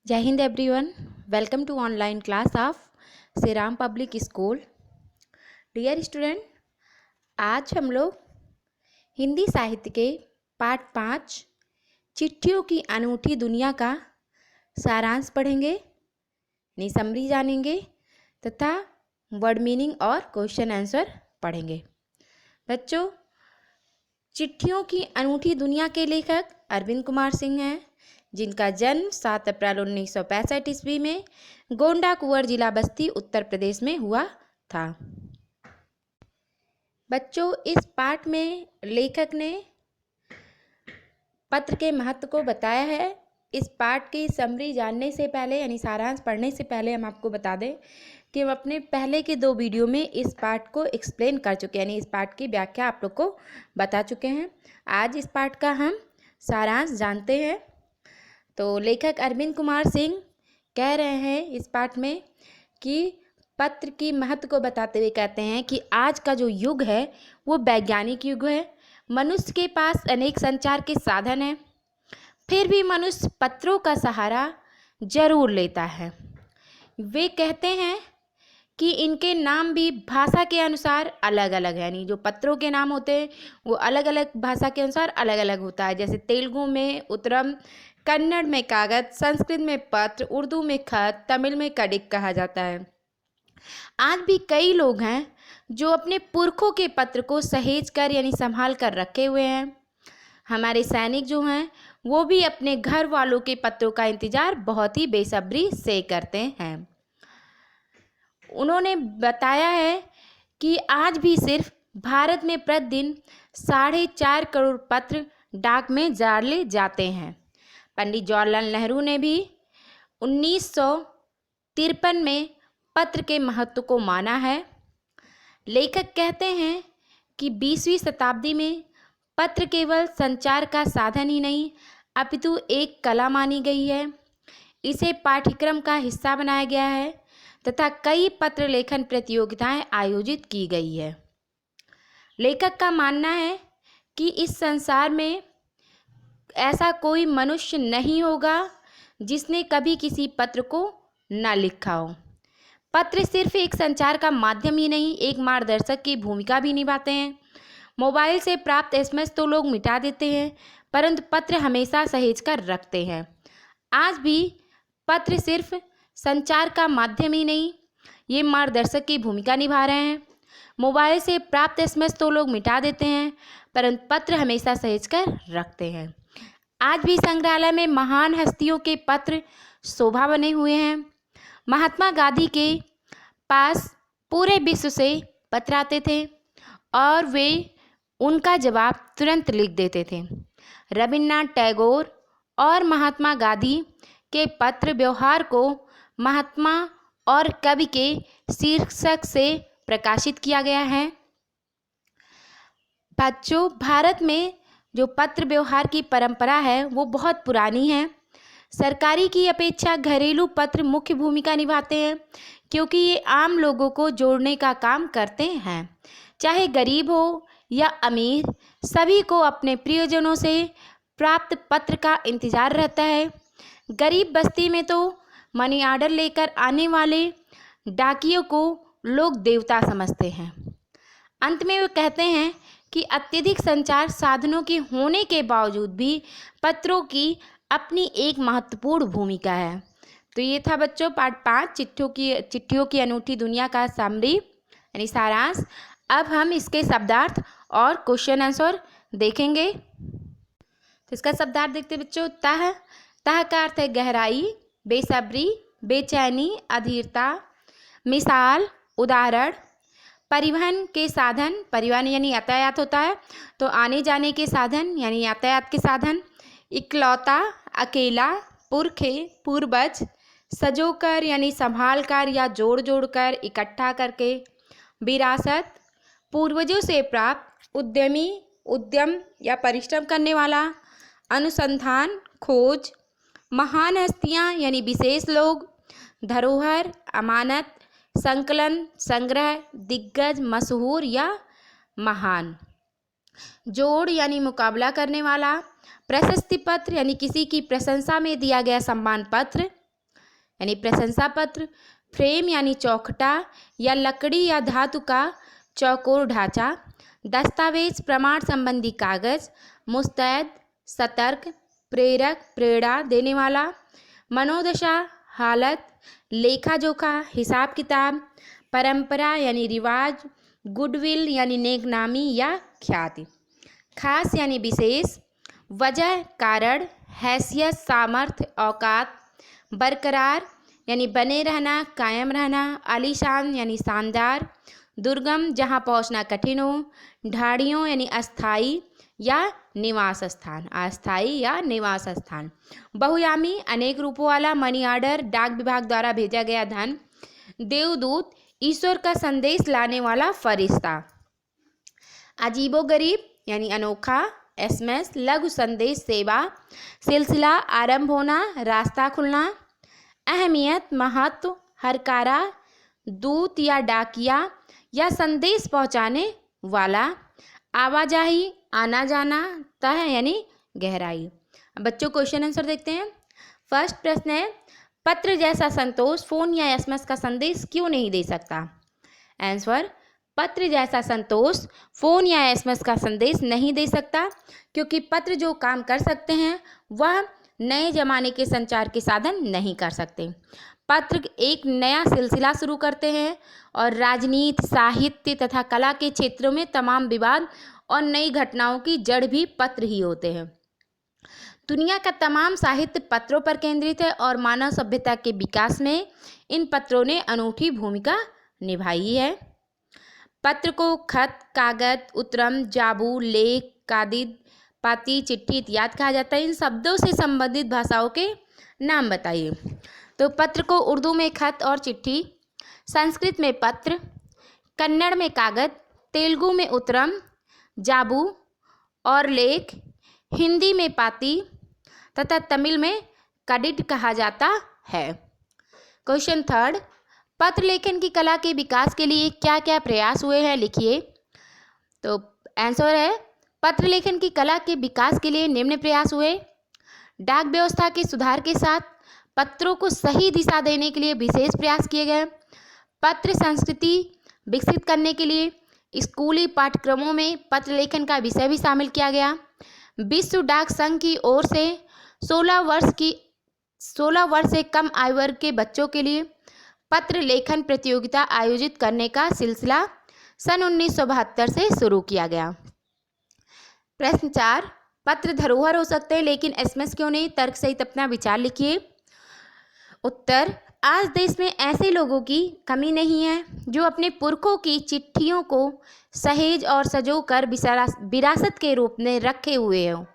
जय Hind everyone. Welcome to online class of Shri Ram public school. Dear student, आज हम लोग हिंदी साहित्य के पाठ 5 चिट्ठियों की अनूठी दुनिया का सारांश पढ़ेंगे, समरी जानेंगे तथा वर्ड मीनिंग और क्वेश्चन आंसर पढ़ेंगे। बच्चों, चिट्ठियों की अनूठी दुनिया के लेखक अरविंद कुमार सिंह हैं, जिनका जन्म 7 अप्रैल 1965 ईस्वी में गोंडा कुंवर जिला बस्ती उत्तर प्रदेश में हुआ था। बच्चों, इस पाठ में लेखक ने पत्र के महत्व को बताया है। इस पाठ की समरी जानने से पहले यानी सारांश पढ़ने से पहले हम आपको बता दें कि हम अपने पहले के 2 वीडियो में इस पाठ को एक्सप्लेन कर चुके हैं, यानी इस पाठ की व्याख्या आप लोग को बता चुके हैं। आज इस पाठ का हम सारांश जानते हैं। तो लेखक अरविंद कुमार सिंह कह रहे हैं इस पाठ में कि पत्र की महत्व को बताते हुए कहते हैं कि आज का जो युग है वो वैज्ञानिक युग है। मनुष्य के पास अनेक संचार के साधन हैं, फिर भी मनुष्य पत्रों का सहारा जरूर लेता है। वे कहते हैं कि इनके नाम भी भाषा के अनुसार अलग अलग है, यानी जो पत्रों के नाम होते हैं वो अलग अलग भाषा के अनुसार अलग अलग होता है। जैसे तेलुगु में उत्तरम, कन्नड़ में कागज, संस्कृत में पत्र, उर्दू में खत, तमिल में कडिक कहा जाता है। आज भी कई लोग हैं जो अपने पुरखों के पत्र को सहेज कर यानी संभाल कर रखे हुए हैं। हमारे सैनिक जो हैं वो भी अपने घर वालों के पत्रों का इंतजार बहुत ही बेसब्री से करते हैं। उन्होंने बताया है कि आज भी सिर्फ भारत में प्रतिदिन 4.5 करोड़ पत्र डाक में डाले जाते हैं। पंडित जवाहरलाल नेहरू ने भी 1953 में पत्र के महत्व को माना है। लेखक कहते हैं कि 20वीं शताब्दी में पत्र केवल संचार का साधन ही नहीं अपितु एक कला मानी गई है। इसे पाठ्यक्रम का हिस्सा बनाया गया है तथा कई पत्र लेखन प्रतियोगिताएं आयोजित की गई है। लेखक का मानना है कि इस संसार में ऐसा कोई मनुष्य नहीं होगा जिसने कभी किसी पत्र को न लिखा हो। पत्र सिर्फ एक संचार का माध्यम ही नहीं, एक मार्गदर्शक की भूमिका भी निभाते हैं। मोबाइल से प्राप्त एसएमएस तो लोग मिटा देते हैं, परंतु पत्र हमेशा सहेज कर रखते हैं। आज भी पत्र सिर्फ संचार का माध्यम ही नहीं, ये मार्गदर्शक की भूमिका निभा रहे हैं। मोबाइल से प्राप्त एसएमएस तो लोग मिटा देते हैं, परंतु पत्र हमेशा सहेज कर रखते हैं। आज भी संग्रहालय में महान हस्तियों के पत्र शोभा बने हुए हैं। महात्मा गांधी के पास पूरे विश्व से पत्र आते थे और वे उनका जवाब तुरंत लिख देते थे। रविन्द्रनाथ टैगोर और महात्मा गांधी के पत्र व्यवहार को महात्मा और कवि के शीर्षक से प्रकाशित किया गया है। बच्चों, भारत में जो पत्र व्यवहार की परंपरा है वो बहुत पुरानी है। सरकारी की अपेक्षा घरेलू पत्र मुख्य भूमिका निभाते हैं, क्योंकि ये आम लोगों को जोड़ने का काम करते हैं। चाहे गरीब हो या अमीर, सभी को अपने प्रियजनों से प्राप्त पत्र का इंतजार रहता है। गरीब बस्ती में तो मनी ऑर्डर लेकर आने वाले डाकियों को लोग देवता समझते हैं। अंत में वे कहते हैं कि अत्यधिक संचार साधनों के होने के बावजूद भी पत्रों की अपनी एक महत्वपूर्ण भूमिका है। तो ये था बच्चों पाठ 5 चिट्ठियों की अनूठी दुनिया का समरी यानी सारांश। अब हम इसके शब्दार्थ और क्वेश्चन आंसर देखेंगे। तो इसका शब्दार्थ देखते बच्चों। तह का अर्थ है गहराई, बेसब्री, बेचैनी, अधीरता। मिसाल, उदाहरण। परिवहन के साधन, परिवहन यानी यातायात होता है, तो आने जाने के साधन यानी यातायात के साधन। इकलौता, अकेला, पुरखे, पूर्वज। सजोकर यानी संभाल कर या जोड़ जोड़ कर इकट्ठा करके। विरासत, पूर्वजों से प्राप्त। उद्यमी, उद्यम या परिश्रम करने वाला। अनुसंधान, खोज। महान हस्तियाँ यानी विशेष लोग। धरोहर, अमानत। संकलन, संग्रह। दिग्गज, मशहूर या महान। जोड़ यानी मुकाबला करने वाला। प्रशस्ति पत्र यानी किसी की प्रशंसा में दिया गया सम्मान पत्र। यानी प्रशंसा पत्र, फ्रेम यानी चौखटा या लकड़ी या धातु का चौकोर ढांचा, दस्तावेज प्रमाण संबंधी कागज, मुस्तैद, सतर्क, प्रेरक, प्रेरणा देने वाला, मनोदशा, हालत, लेखा जोखा, हिसाब किताब, परंपरा यानी रिवाज, गुडविल यानी नेकनामी या ख्याति, खास यानी विशेष, वजह कारण, हैसियत, सामर्थ्य, औकात, बरकरार यानी बने रहना, कायम रहना, आलीशान यानी शानदार, दुर्गम जहाँ पहुँचना कठिन हो, ढाड़ियों यानी अस्थाई या निवास स्थान, अस्थाई या निवास स्थान, बहुयामी अनेक रूपों वाला, मनी ऑर्डर डाक विभाग द्वारा भेजा गया धन, देवदूत ईश्वर का संदेश लाने वाला फरिश्ता, अजीबोगरीब यानी अनोखा, एसएमएस लघु संदेश सेवा, सिलसिला आरंभ होना, रास्ता खुलना, अहमियत महत्व, हरकारा दूत या डाकिया या संदेश पहुंचाने वाला, आवाजाही आना जाना, तह यानी गहराई। अब बच्चों क्वेश्चन आंसर देखते हैं। फर्स्ट प्रश्न है, पत्र जैसा संतोष फोन या एसएमएस का संदेश क्यों नहीं दे सकता? आंसर, पत्र जैसा संतोष फोन या एसएमएस का संदेश नहीं दे सकता क्योंकि पत्र जो काम कर सकते हैं वह नए जमाने के संचार के साधन नहीं कर सकते। पत्र एक नया सिलसिला शुरू करते हैं और राजनीति, साहित्य तथा कला के क्षेत्रों में तमाम विवाद और नई घटनाओं की जड़ भी पत्र ही होते हैं। दुनिया का तमाम साहित्य पत्रों पर केंद्रित है और मानव सभ्यता के विकास में इन पत्रों ने अनूठी भूमिका निभाई है। पत्र को खत, कागज, उत्तरम, जाबू, लेख, कादिद, पाती, चिट्ठी इत्यादि कहा जाता है। इन शब्दों से संबंधित भाषाओं के नाम बताइए। तो पत्र को उर्दू में खत और चिट्ठी, संस्कृत में पत्र, कन्नड़ में कागज, तेलुगु में उत्तरम, जाबू और लेख, हिंदी में पाती तथा तमिल में कडिड कहा जाता है। क्वेश्चन थर्ड, पत्र लेखन की कला के विकास के लिए क्या क्या प्रयास हुए हैं, लिखिए। तो आंसर है, पत्र लेखन की कला के विकास के लिए निम्न प्रयास हुए। डाक व्यवस्था के सुधार के साथ पत्रों को सही दिशा देने के लिए विशेष प्रयास किए गए। पत्र संस्कृति विकसित करने के लिए स्कूली पाठ्यक्रमों में पत्र लेखन का विषय भी शामिल किया गया। विश्व डाक संघ की ओर से 16 वर्ष से कम आयु वर्ग के बच्चों के लिए पत्र लेखन प्रतियोगिता आयोजित करने का सिलसिला सन 1972 से शुरू किया गया। प्रश्न 4, पत्र धरोहर हो सकते हैं लेकिन एसएमएस क्यों नहीं? तर्क सहित अपना विचार लिखिए। उत्तर, आज देश में ऐसे लोगों की कमी नहीं है जो अपने पुरखों की चिट्ठियों को सहेज और सजो कर विरासत के रूप में रखे हुए हो।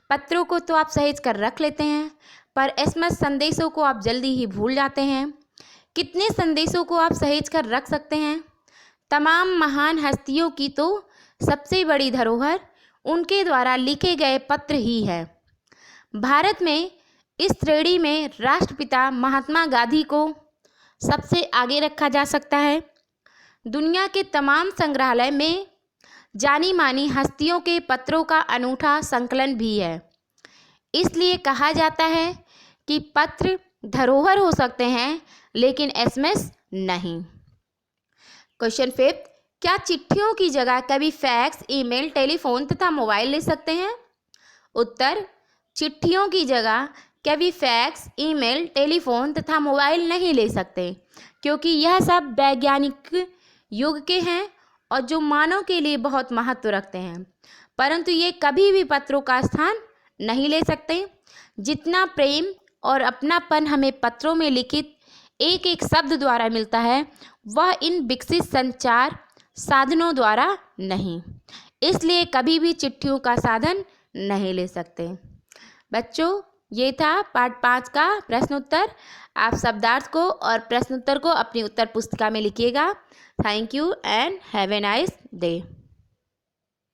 पत्रों को तो आप सहेज कर रख लेते हैं, पर एसएमएस संदेशों को आप जल्दी ही भूल जाते हैं। कितने संदेशों को आप सहेज कर रख सकते हैं? तमाम महान हस्तियों की तो सबसे बड़ी धरोहर उनके द्वारा लिखे गए पत्र ही है। भारत में इस श्रेणी में राष्ट्रपिता महात्मा गांधी को सबसे आगे रखा जा सकता है। दुनिया के तमाम संग्रहालय में जानी मानी हस्तियों के पत्रों का अनूठा संकलन भी है। इसलिए कहा जाता है कि पत्र धरोहर हो सकते हैं लेकिन एसएमएस नहीं। क्वेश्चन 5, क्या चिट्ठियों की जगह कभी फैक्स, ईमेल, टेलीफोन तथा मोबाइल ले सकते हैं? उत्तर, चिट्ठियों की जगह कभी फैक्स, ईमेल, टेलीफोन तथा मोबाइल नहीं ले सकते क्योंकि यह सब वैज्ञानिक युग के हैं और जो मानव के लिए बहुत महत्व रखते हैं, परंतु ये कभी भी पत्रों का स्थान नहीं ले सकते। जितना प्रेम और अपनापन हमें पत्रों में लिखित एक एक शब्द द्वारा मिलता है वह इन विकसित संचार साधनों द्वारा नहीं, इसलिए कभी भी चिट्ठियों का साधन नहीं ले सकते। बच्चों, ये था पार्ट 5 का प्रश्न उत्तर। आप शब्दार्थ को और प्रश्न उत्तर को अपनी उत्तर पुस्तिका में लिखिएगा। Thank you and have a nice day.